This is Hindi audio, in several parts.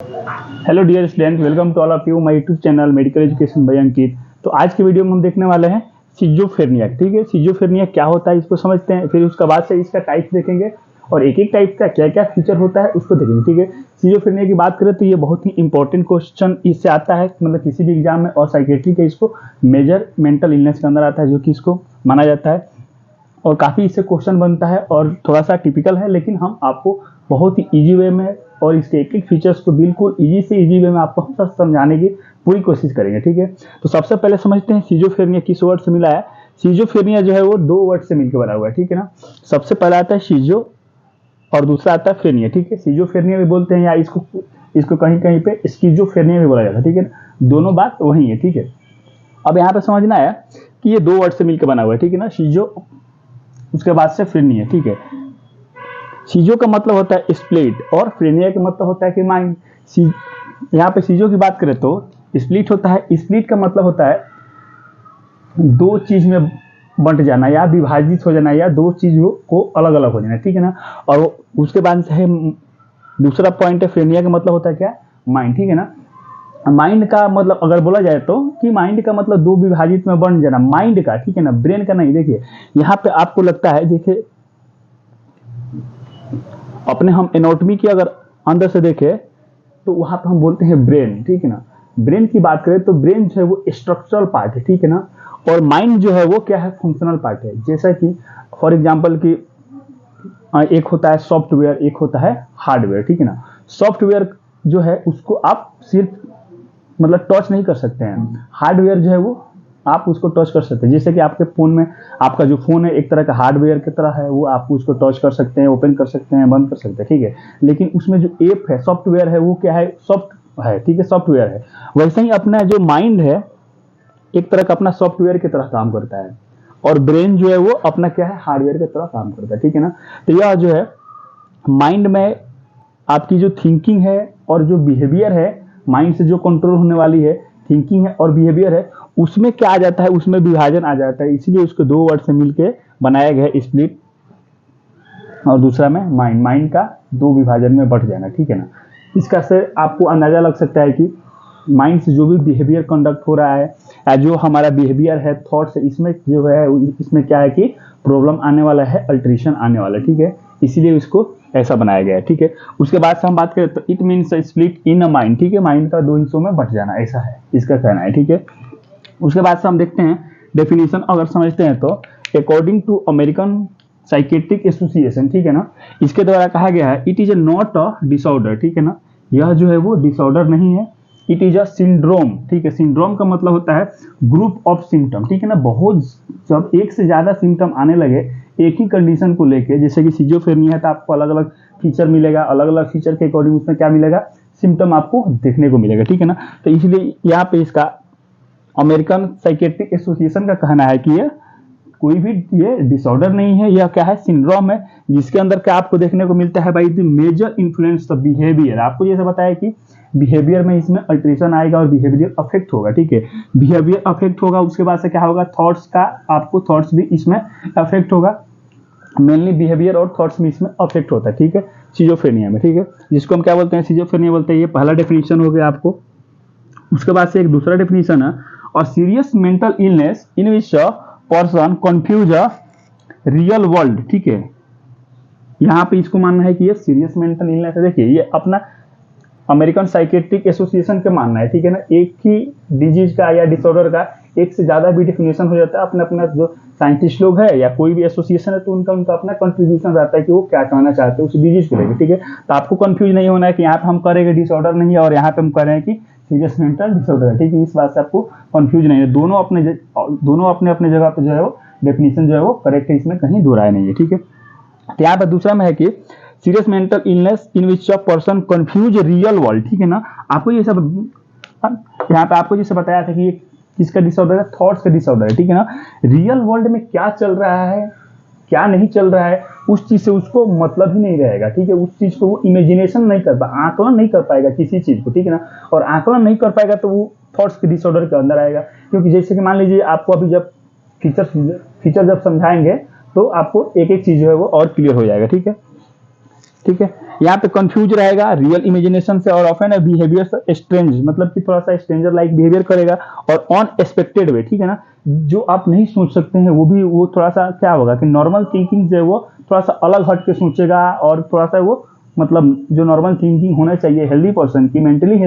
Hello dear student, welcome to all of you my YouTube channel medical education by Ankit. तो आज के वीडियो में हम देखने वाले हैं सिजोफ्रेनिया। ठीक है, सिजोफ्रेनिया क्या होता है इसको समझते हैं, फिर उसके बाद से इसका टाइप देखेंगे और एक एक टाइप का क्या क्या फीचर होता है उसको देखेंगे। ठीक है, सिजोफ्रेनिया की बात करें तो ये बहुत ही इंपॉर्टेंट क्वेश्चन इससे आता है, मतलब किसी भी एग्जाम में, और साइकेट्री का इसको मेजर मेंटल इलनेस के अंदर आता है, जो कि इसको माना जाता है और काफ़ी इससे क्वेश्चन बनता है और थोड़ा सा टिपिकल है, लेकिन हम आपको बहुत ही इजी वे में और इसके एक एक फीचर्स को बिल्कुल इजी से इजी वे में आपको हम सब समझाने की पूरी कोशिश करेंगे। ठीक है, तो सबसे पहले समझते हैं सिजोफ्रेनिया किस वर्ड से मिला है। सिजोफ्रेनिया जो है वो दो वर्ड से मिलकर बना हुआ है। ठीक है ना, सबसे पहला आता है सिजो और दूसरा आता है फ्रेनिया। ठीक है, सिजोफ्रेनिया भी बोलते हैं या इसको इसको कहीं कहीं पे स्किजोफ्रेनिया भी बोला जाता है। ठीक है ना, दोनों बात वही है। ठीक है, अब यहाँ पे समझना है कि ये दो वर्ड से मिलकर बना हुआ है। ठीक है ना, सिजो उसके बाद से फ्रेनिया। ठीक है, सीजो का मतलब होता है स्प्लिट और फ्रेनिया का मतलब होता है कि माइंड। यहाँ पे सीजो की बात करें तो स्प्लिट होता है। स्प्लिट का मतलब होता है दो चीज में बंट जाना या विभाजित हो जाना या दो चीजों को अलग अलग हो जाना। ठीक है ना, और उसके बाद से है दूसरा पॉइंट है फ्रेनिया का मतलब होता है क्या, माइंड। ठीक है ना, माइंड का मतलब अगर बोला जाए तो कि माइंड का मतलब दो विभाजित में बन जाना माइंड का। ठीक है ना, ब्रेन का नहीं। देखिए यहाँ पे आपको लगता है, देखिए अपने हम एनाटॉमी की अगर अंदर से देखें तो वहां पे हम बोलते हैं ब्रेन। ठीक है ना, ब्रेन की बात करें तो ब्रेन जो है वो स्ट्रक्चरल पार्ट है। ठीक है ना, और माइंड जो है वो क्या है, फंक्शनल पार्ट है। जैसा कि फॉर एग्जांपल कि एक होता है सॉफ्टवेयर, एक होता है हार्डवेयर। ठीक है ना, सॉफ्टवेयर जो है उसको आप सिर्फ मतलब टच नहीं कर सकते हैं, हार्डवेयर जो है वो आप उसको टच कर सकते हैं। जैसे कि आपके फोन में, आपका जो फोन है एक तरह का हार्डवेयर की तरह है, वो आप उसको टच कर सकते हैं, ओपन कर सकते हैं, बंद कर सकते हैं। ठीक है, लेकिन उसमें जो ऐप है, सॉफ्टवेयर है, वो क्या है, सॉफ्ट है। ठीक है, सॉफ्टवेयर है। वैसे ही अपना जो माइंड है एक तरह का अपना सॉफ्टवेयर की तरह काम करता है और ब्रेन जो है वो अपना क्या है, हार्डवेयर की तरह काम करता है। ठीक है ना, तो यह जो है माइंड में आपकी जो थिंकिंग है और जो बिहेवियर है, माइंड से जो कंट्रोल होने वाली है थिंकिंग है और बिहेवियर है, उसमें क्या आ जाता है, उसमें विभाजन आ जाता है। इसलिए उसको दो वर्ड से मिलके बनाया गया है, स्प्लिट और दूसरा में माइंड। माइंड का दो विभाजन में बढ़ जाना। ठीक है ना, इसका से आपको अंदाजा लग सकता है कि माइंड से जो भी बिहेवियर कंडक्ट हो रहा है या जो हमारा बिहेवियर है, थॉट्स है, इसमें जो है इसमें क्या है कि प्रॉब्लम आने वाला है, अल्टरेशन आने वाला है। ठीक है, इसीलिए इसको ऐसा बनाया गया है। ठीक है, उसके बाद से हम बात करें तो it means split in a mind. ठीक है, माइंड का दो हिस्सों में बट जाना, ऐसा है इसका कहना है। ठीक है, उसके बाद से हम देखते हैं डेफिनेशन अगर समझते हैं तो according to American psychiatric association. ठीक है ना, इसके द्वारा कहा गया है it is a not a disorder. ठीक है ना, यह जो है वो डिसऑर्डर नहीं है, इट इज अ सिंड्रोम। ठीक है, सिंड्रोम का मतलब होता है ग्रुप ऑफ सिम्टम। ठीक है ना, बहुत जब एक से ज्यादा सिम्टम आने लगे एक ही कंडीशन को लेके, जैसे कि सिजोफ्रेनिया है तो आपको अलग अलग फीचर मिलेगा, अलग अलग फीचर के अकॉर्डिंग उसमें क्या मिलेगा, सिम्टम आपको देखने को मिलेगा। ठीक है ना, तो इसलिए यहाँ पे इसका अमेरिकन साइकेट्रिक एसोसिएशन का कहना है कि ये कोई भी ये डिसऑर्डर नहीं है, यह क्या है, सिंड्रोम है, जिसके अंदर क्या आपको देखने को मिलता है भाई, the major influence the behaviour. आपको जैसे बताया कि बिहेवियर में इसमें अल्टरेशन आएगा और बिहेवियर अफेक्ट होगा। ठीक है, बिहेवियर अफेक्ट होगा, उसके बाद से क्या होगा, थॉट्स का, आपको थॉट्स भी इसमें अफेक्ट होगा। मेनली बिहेवियर और थॉट्स में इसमें अफेक्ट होता है। ठीक है, सिजोफ्रेनिया में। ठीक है, जिसको हम क्या बोलते हैं, सिजोफ्रेनिया बोलते हैं। ये पहला डेफिनेशन हो गया आपको। उसके बाद से एक दूसरा डेफिनेशन है, और serious mental illness in which person confuse a real world. ठीक है, यहाँ पे इसको मानना है कि ये सीरियस मेंटल इलनेस है। देखिए ये अपना अमेरिकन साइकेट्रिक एसोसिएशन का मानना है। ठीक है ना, एक ही डिजीज का या डिसऑर्डर का एक से ज्यादा भी डेफिनेशन हो जाता है। अपना अपना जो साइंटिस्ट लोग है या कोई भी एसोसिएशन है तो उनका उनका अपना कंट्रीब्यूशन रहता है कि वो क्या कहना चाहते हैं उस डिजीज को लेकर। ठीक है, तो आपको कंफ्यूज नहीं होना है कि यहाँ पे हम करेंगे डिसऑर्डर नहीं है और यहाँ पे हम कह रहे हैं कि सीरियस मेंटल डिसऑर्डर है। ठीक है, इस बात से आपको कंफ्यूज नहीं है, दोनों अपने अपने जगह पे जो है वो डेफिनेशन जो है वो करेक्ट है, इसमें कहीं दो राय नहीं है। ठीक है, तो यहाँ पे दूसरा में है कि serious mental illness in which a person confuse real world. ठीक है ना, आपको ये सब यहाँ पे आपको जैसे बताया था कि ये किसका डिसऑर्डर है, थॉट्स का डिसऑर्डर है। ठीक है ना, रियल वर्ल्ड में क्या चल रहा है क्या नहीं चल रहा है उस चीज से उसको मतलब ही नहीं रहेगा। ठीक है, उस चीज को वो इमेजिनेशन नहीं कर पाएगा, आकलन नहीं कर पाएगा किसी चीज को। ठीक है ना, और आकलन नहीं कर पाएगा तो वो थॉट्स के डिसऑर्डर के अंदर आएगा। क्योंकि जैसे कि मान लीजिए आपको अभी जब फीचर जब समझाएंगे तो आपको एक एक चीज जो है वो और क्लियर हो जाएगा। ठीक है, ठीक है। यहाँ पे कंफ्यूज रहेगा रियल इमेजिनेशन से और ऑफन है बिहेवियर स्ट्रेंज, मतलब कि थोड़ा सा स्ट्रेंजर लाइक बिहेवियर करेगा और अनएक्सपेक्टेड वे, ठीक है ना, जो आप नहीं सोच सकते हैं वो थोड़ा सा क्या होगा कि नॉर्मल थिंकिंग जो है वो थोड़ा सा अलग हट के सोचेगा और थोड़ा सा वो मतलब जो नॉर्मल थिंकिंग होना चाहिए हेल्दी पर्सन की, मेंटली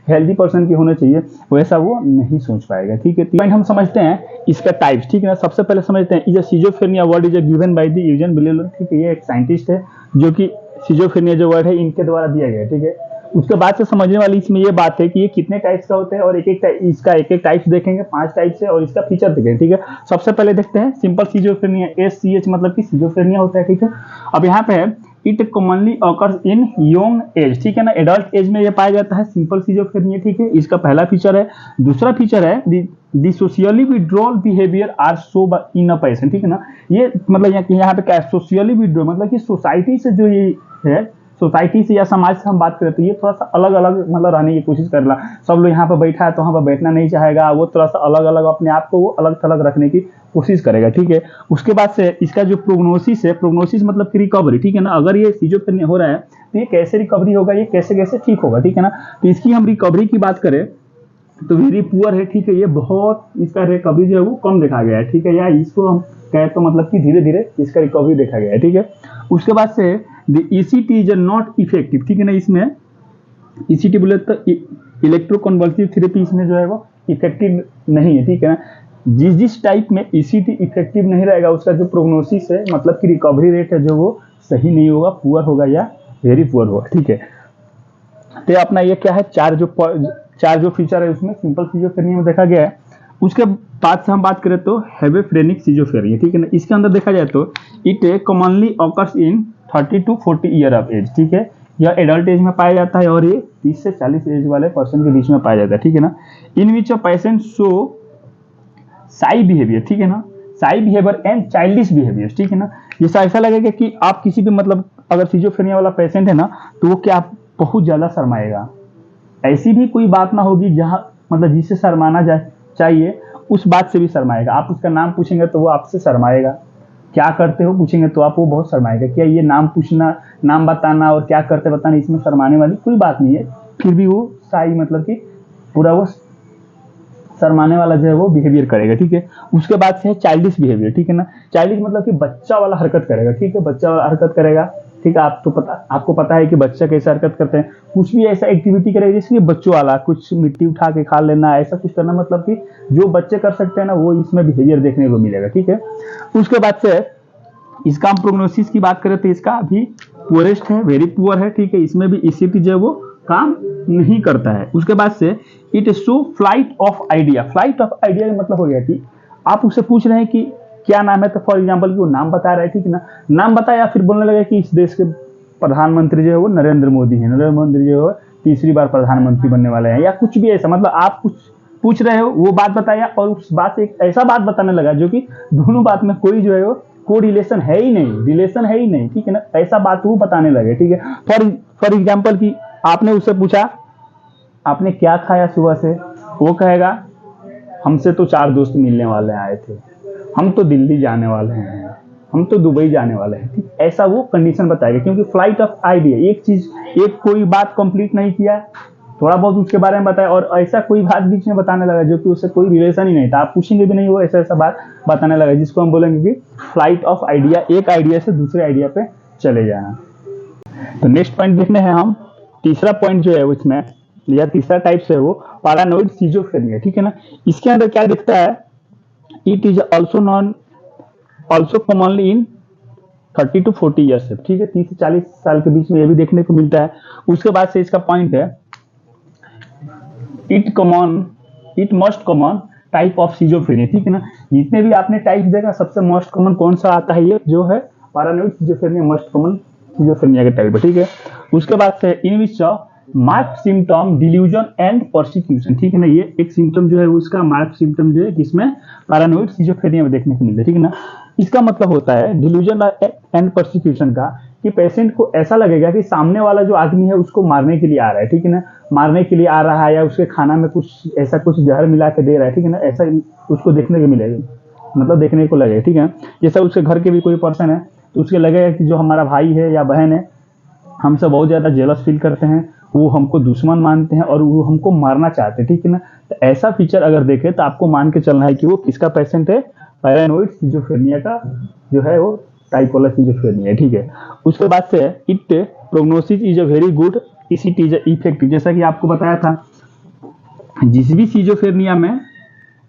हेल्दी पर्सन की होना चाहिए, वैसा वो नहीं सोच पाएगा, ठीक है। पॉइंट हम समझते हैं इसका टाइप्स, ठीक है ना। सबसे पहले समझते हैं is a schizophrenia word is given by the Eugen Bleuler, ठीक है। ये एक साइंटिस्ट है जो कि सिजोफ्रेनिया जो वर्ड है इनके द्वारा दिया गया है, ठीक है। उसके बाद से समझने वाली इसमें ये बात है कि ये कितने टाइप्स का होता है और इसका एक एक टाइप्स देखेंगे, 5 टाइप्स है और इसका फीचर देखेंगे, ठीक है। सबसे पहले देखते हैं सिंपल सिजोफ्रेनिया, SCH मतलब कि सिजोफ्रेनिया होता है, ठीक है। अब यहाँ पे है it commonly occurs in young age, ठीक है ना, एडल्ट एज में ये पाया जाता है सिंपल सिजोफ्रेनिया, ठीक है। इसका पहला फीचर है। दूसरा फीचर है the socially withdrawal behaviour are so in a person, ठीक है ना। ये मतलब यहाँ पे क्या है, सोशियली विड्रॉल मतलब कि सोसाइटी से जो ये है, सोसाइटी से या समाज से हम बात करें तो ये थोड़ा सा अलग अलग मतलब रहने की कोशिश कर रहा। सब लोग यहाँ पर बैठा है तो वहाँ पर बैठना नहीं चाहेगा, वो थोड़ा सा अलग अलग अपने आप को वो अलग थलग रखने की कोशिश करेगा, ठीक है। उसके बाद से इसका जो प्रोग्नोसिस है, प्रोग्नोसिस मतलब कि रिकवरी, ठीक है ना। अगर ये सिजोफ्रेनिया हो रहा है तो ये कैसे रिकवरी होगा, ये कैसे कैसे ठीक होगा, ठीक है ना। तो इसकी हम रिकवरी की बात करें तो वेरी पुअर है, ठीक है। ये बहुत इसका रिकवरी जो है वो कम देखा गया है, ठीक है। या इसको हम कहें तो मतलब कि धीरे धीरे इसका रिकवरी देखा गया है, ठीक है। उसके बाद से the ECT is not effective, ठीक है ना। इसमें ECT बोले तो इलेक्ट्रोकन्वल्सिव थेरेपी इसमें जो है वो इफेक्टिव नहीं है, ठीक है ना। जिस टाइप में ECT इफेक्टिव नहीं रहेगा उसका जो प्रोग्नोसिस है मतलब कि रिकवरी रेट है जो वो सही नहीं होगा, पुअर होगा या वेरी पुअर होगा, ठीक है। तो अपना ये क्या है, चार जो फीचर है उसमें सिंपल सिजोफ्रेनिया में देखा गया है। उसके बाद से हम बात करें तो हेवेफ्रेनिक सिजोफ्रेनिया, ठीक है ना। इसके अंदर देखा जाए तो it commonly occurs in 30 to 40 year of age, ठीक है। यह एडल्ट एज में पाया जाता है और ये 30 से 40 एज वाले पर्सन के बीच में पाया जाता है, ठीक है ना। In which a patient show shy behaviour, ठीक है ना, shy behaviour and childish behaviour, ठीक है ना। जैसा ऐसा लगेगा कि आप किसी भी मतलब अगर सिजोफ्रेनिया वाला पेशेंट है ना तो वो क्या बहुत ज्यादा शर्माएगा, ऐसी भी कोई बात ना होगी जहां मतलब जिससे शर्माना चाहिए उस बात से भी शर्माएगा। आप उसका नाम पूछेंगे तो वो आपसे शर्माएगा, क्या करते हो पूछेंगे तो आप वो बहुत शर्माएगा। क्या ये नाम पूछना, नाम बताना और क्या करते बताना इसमें शर्माने वाली कोई बात नहीं है, फिर भी वो साई मतलब कि पूरा वो शर्माने वाला जो है वो बिहेवियर करेगा, ठीक है। उसके बाद से है चाइल्डिश बिहेवियर, ठीक है ना। चाइल्डिश मतलब कि बच्चा वाला हरकत करेगा, ठीक है, बच्चा वाला हरकत करेगा, ठीक है। आपको पता है कि बच्चा कैसे हरकत करते हैं, कुछ भी ऐसा एक्टिविटी करेगा जैसे कि बच्चों वाला कुछ मिट्टी उठा के खा लेना, ऐसा कुछ करना, मतलब कि जो बच्चे कर सकते हैं ना वो इसमें बिहेवियर देखने को मिलेगा, ठीक है। उसके बाद से इसका हम प्रोग्नोसिस की बात करें तो इसका अभी पुअरेस्ट है, वेरी पुअर है, ठीक है। इसमें भी ECT जो है वो काम नहीं करता है। उसके बाद से it show flight of idea, flight of idea का मतलब हो गया कि आप उससे पूछ रहे हैं कि क्या नाम है तो फॉर एग्जांपल कि वो नाम बता रहा है, ठीक है ना, नाम बताया फिर बोलने लगा कि इस देश के प्रधानमंत्री जो है वो नरेंद्र मोदी है, नरेंद्र मोदी जो है तीसरी बार प्रधानमंत्री बनने वाले हैं, या कुछ भी ऐसा, मतलब आप कुछ पूछ रहे हो वो बात बताया और उस बात से एक ऐसा बात बताने लगा जो कि दोनों बात में कोई जो है वो कोई रिलेशन है ही नहीं, ठीक है ना, ऐसा बात वो बताने लगे, ठीक है। फॉर एग्जांपल कि आपने उससे पूछा आपने क्या खाया सुबह से, वो कहेगा हमसे तो 4 दोस्त मिलने वाले आए थे, हम तो दिल्ली जाने वाले हैं, हम तो दुबई जाने वाले हैं, ठीक, ऐसा वो कंडीशन बताएगा। क्योंकि फ्लाइट ऑफ आइडिया, एक कोई बात कंप्लीट नहीं किया, थोड़ा बहुत उसके बारे में बताया और ऐसा कोई बात बीच में बताने लगा जो कि उससे कोई रिलेशन ही नहीं था, आप पूछेंगे भी नहीं, वो ऐसा बात बताने लगा, जिसको हम बोलेंगे कि फ्लाइट ऑफ आइडिया, एक आइडिया से दूसरे आइडिया पे चले जाना। तो नेक्स्ट पॉइंट देखने हैं हम, तीसरा पॉइंट जो है उसमें या तीसरा टाइप से वो पैरानोइड सिजोफ्रेनिया, ठीक है ना। इसके अंदर क्या दिखता है, it is also commonly in 30 to 40 years, ठीक है, 30 से 40 साल के बीच में ये भी देखने को मिलता है। उसके बाद से इसका पॉइंट है it most common type of schizophrenia, ठीक है ना। जितने भी आपने टाइप देखा सबसे मोस्ट कॉमन कौन सा आता है, ये जो है paranoid schizophrenia, most common schizophrenia के टाइप है, ठीक है। उसके बाद से in which mark symptom delusion and persecution, ठीक है ना। ये एक सिम्टम जो है उसका मार्क सिम्टम जो है जिसमें पैरानोइड सिजोफ्रेनिया में देखने को मिलता है, ठीक है ना। इसका मतलब होता है डिल्यूजन एंड परसिक्यूशन का कि पेशेंट को ऐसा लगेगा कि सामने वाला जो आदमी है उसको मारने के लिए आ रहा है, ठीक है ना, मारने के लिए आ रहा है या उसके खाना में कुछ जहर मिला के दे रहा है, ठीक है ना, ऐसा उसको देखने को मिलेगा, मतलब देखने को लगेगा, ठीक है। जैसा उसके घर के भी कोई पर्सन है तो उसके लगेगा कि जो हमारा भाई है या बहन है हमसे बहुत ज़्यादा जेलस फील करते हैं, वो हमको दुश्मन मानते हैं और वो हमको मारना चाहते हैं, ठीक है ना। तो ऐसा फीचर अगर देखें तो आपको मान के चलना है कि वो किसका पेशेंट है, पैरानोइड सिजोफ्रेनिया का जो है वो टाइपोलर सिजोफ्रेनिया, ठीक है। उसके बाद से it prognosis is a very good, it is effective, जैसा कि आपको बताया था जिस भी सिजोफ्रेनिया में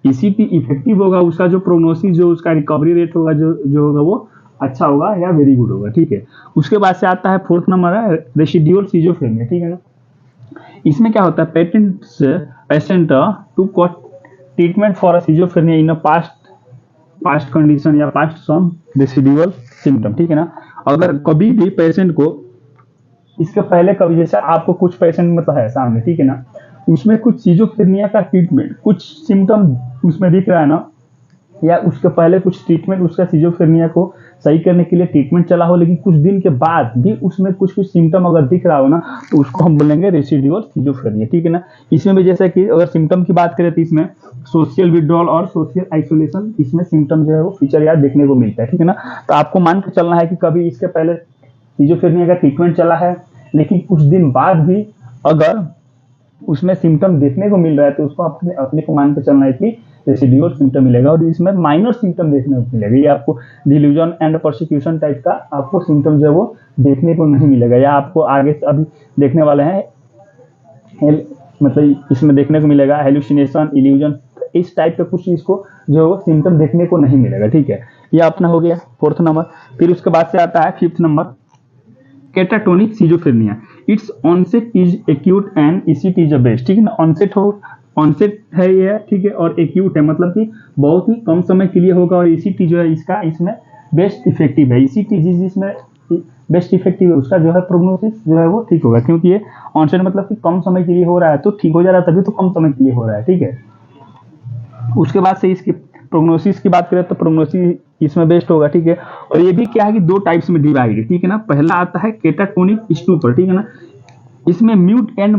ईसीटी इफेक्टिव होगा उसका जो प्रोग्नोसिस, जो उसका रिकवरी रेट होगा, जो होगा वो अच्छा होगा या वेरी गुड होगा, ठीक है। उसके बाद से आता है फोर्थ नंबर है रेसिडुअल सिजोफ्रेनिया, ठीक है ना। इसमें क्या होता है, patient to treatment for schizophrenia in a past condition या पास्ट सम रेसिडुअल सिम्टम, ठीक है ना। अगर कभी भी पेशेंट को इसके पहले कभी, जैसे आपको कुछ पेशेंट मतलब है सामने, ठीक है ना, उसमें कुछ सिजोफ्रेनिया का ट्रीटमेंट, कुछ सिम्टम उसमें दिख रहा है ना, या उसके पहले कुछ ट्रीटमेंट उसका सिजोफ्रेनिया को सही करने के लिए ट्रीटमेंट चला हो, लेकिन कुछ दिन के बाद भी उसमें कुछ सिम्टम अगर दिख रहा हो ना, तो उसको हम बोलेंगे रेसिडुअल सिजोफ्रेनिया, ठीक है ना। इसमें भी जैसे कि अगर सिम्टम की बात करें तो इसमें सोशल विड्रॉल और सोशल आइसोलेशन, इसमें सिम्टम जो है वो फीचर याद देखने को मिलता है, ठीक है ना। तो आपको मान के चलना है कि कभी इसके पहले सिजोफ्रेनिया का ट्रीटमेंट चला है, लेकिन कुछ दिन बाद भी अगर उसमें सिम्टम देखने को मिल रहा है तो उसको अपने को मान के चलना है कि रेसिडुअल सिम्टम मिलेगा, और इसमें माइनर सिम्टम देखने को मिलेगा। ये आपको डिल्यूजन एंड परसिक्यूशन टाइप का आपको सिम्टम जो है वो देखने को नहीं मिलेगा, या आपको आगे से अभी देखने वाले हैं मतलब इसमें देखने को मिलेगा हेलुसिनेशन, इल्यूजन, इस टाइप का कुछ इसको जो सिम्टम देखने को नहीं मिलेगा, ठीक है। ये अपना हो गया फोर्थ नंबर। फिर उसके बाद से आता है fifth number catatonic schizophrenia, its onset is acute and it is a best, ठीक है ना। ऑनसेट है ये, ठीक है, और एक्यूट है, मतलब कि बहुत ही कम समय के लिए होगा, और ईसीटी जो है इसका इसमें बेस्ट इफेक्टिव है। ईसीटी जिसमें बेस्ट इफेक्टिव है उसका जो है प्रोग्नोसिस जो है वो ठीक होगा, क्योंकि ये ऑनसेट मतलब कि कम समय के लिए हो रहा है, तो ठीक हो जा रहा है, तभी तो कम समय के लिए हो रहा है, ठीक है। उसके बाद से इसकी प्रोग्नोसिस की बात करें तो प्रोग्नोसिस इसमें बेस्ट होगा, ठीक है। और ये भी क्या है कि दो टाइप्स में डिवाइड है, ठीक है ना। पहला आता है केटाटोनिक स्टूपर, ठीक है ना। इसमें म्यूट एंड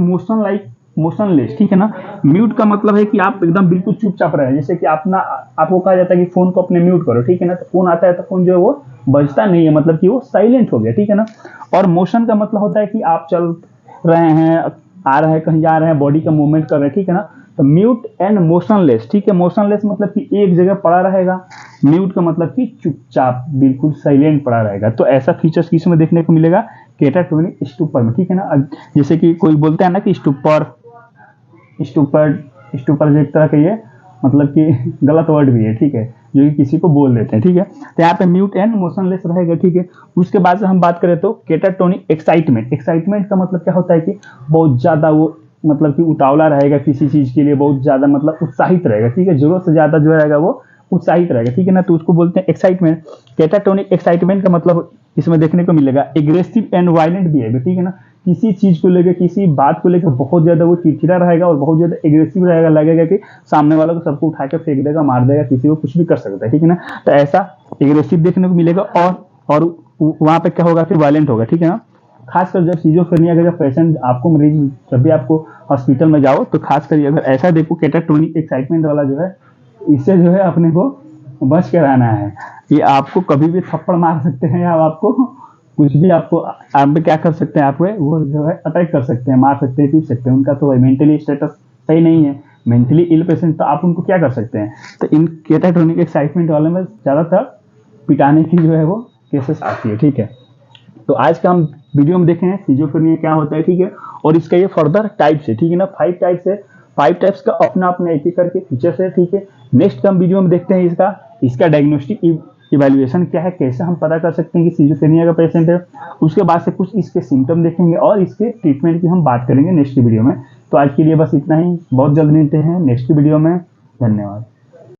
मोशनलेस, ठीक है ना। म्यूट का मतलब है कि आप एकदम बिल्कुल चुपचाप रहे, जैसे कि आपको कहा जाता है कि फोन को अपने म्यूट करो, ठीक है ना। तो फोन आता है तो फोन जो है वो बजता नहीं है, मतलब कि वो साइलेंट हो गया, ठीक है ना। और मोशन का मतलब होता है कि आप चल रहे हैं, आ रहे हैं, कहीं जा रहे हैं, बॉडी का मूवमेंट कर रहे हैं, ठीक है ना। तो म्यूट एंड मोशनलेस, ठीक है। मोशनलेस मतलब कि एक जगह पड़ा रहेगा, म्यूट का मतलब कि चुपचाप बिल्कुल साइलेंट पड़ा रहेगा। तो ऐसा फीचर्स किसमें देखने को मिलेगा, केटाटोनिक स्टूपर में, ठीक है ना। जैसे कि कोई बोलता है ना कि स्टूपर जो एक तरह का ये मतलब कि गलत वर्ड भी है, ठीक है, जो कि किसी को बोल देते हैं, ठीक है। तो यहाँ पे म्यूट एंड मोशनलेस रहेगा, ठीक है। उसके बाद से हम बात करें तो केटाटोनिक एक्साइटमेंट का मतलब क्या होता है कि बहुत ज्यादा वो मतलब कि उतावला रहेगा किसी चीज के लिए, बहुत ज्यादा मतलब उत्साहित रहेगा, ठीक है। जरूरत से ज्यादा जो रहेगा वो उत्साहित रहेगा, ठीक है ना। तो उसको बोलते हैं एक्साइटमेंट। केटाटोनिक एक्साइटमेंट का मतलब इसमें देखने को मिलेगा एग्रेसिव एंड वायलेंट बिहेवियर, ठीक है ना। किसी चीज को लेकर, किसी बात को लेकर बहुत ज्यादा वो चिड़चिड़ा रहेगा और बहुत ज्यादा एग्रेसिव रहेगा, लगेगा कि सामने वाला को सबको उठा के फेंक देगा, मार देगा, किसी को कुछ भी कर सकता है, ठीक है ना। तो ऐसा एग्रेसिव देखने को मिलेगा, और वहां पे क्या होगा, फिर वायलेंट होगा, ठीक है ना। खासकर जब सिजोफ्रेनिया का जब पेशेंट आपको मरीज, जब भी आपको हॉस्पिटल में जाओ तो खासकर अगर ऐसा देखो केटाटोनिक एक्साइटमेंट वाला जो है, इससे जो है अपने को बच के रहना है। ये आपको कभी भी थप्पड़ मार सकते हैं, या आपको कुछ भी आप पे क्या कर सकते हैं, आपको वो जो है अटैक कर सकते हैं, मार सकते हैं, पीट सकते हैं। उनका तो मेंटली स्टेटस सही नहीं है, मेंटली इल पेशेंट, तो आप उनको क्या कर सकते हैं। तो इन केटाटोनिक एक्साइटमेंट वाले में ज्यादातर पिटाने की जो है वो केसेस आती है, ठीक है। तो आज का हम वीडियो में देखे हैं सिजोफ्रेनिया क्या होता है, ठीक है, और इसका ये फर्दर टाइप्स है, ठीक है ना। 5 टाइप्स है, 5 टाइप्स का अपना अपना एक एक करके फीचर्स है, ठीक है। नेक्स्ट हम वीडियो में देखते हैं इसका डायग्नोस्टिक इवैल्यूएशन क्या है, कैसे हम पता कर सकते हैं कि सिजोफ्रेनिया का पेशेंट है। उसके बाद से कुछ इसके सिम्टम देखेंगे और इसके ट्रीटमेंट की हम बात करेंगे नेक्स्ट वीडियो में। तो आज के लिए बस इतना ही, बहुत जल्द मिलते हैं नेक्स्ट वीडियो में। धन्यवाद।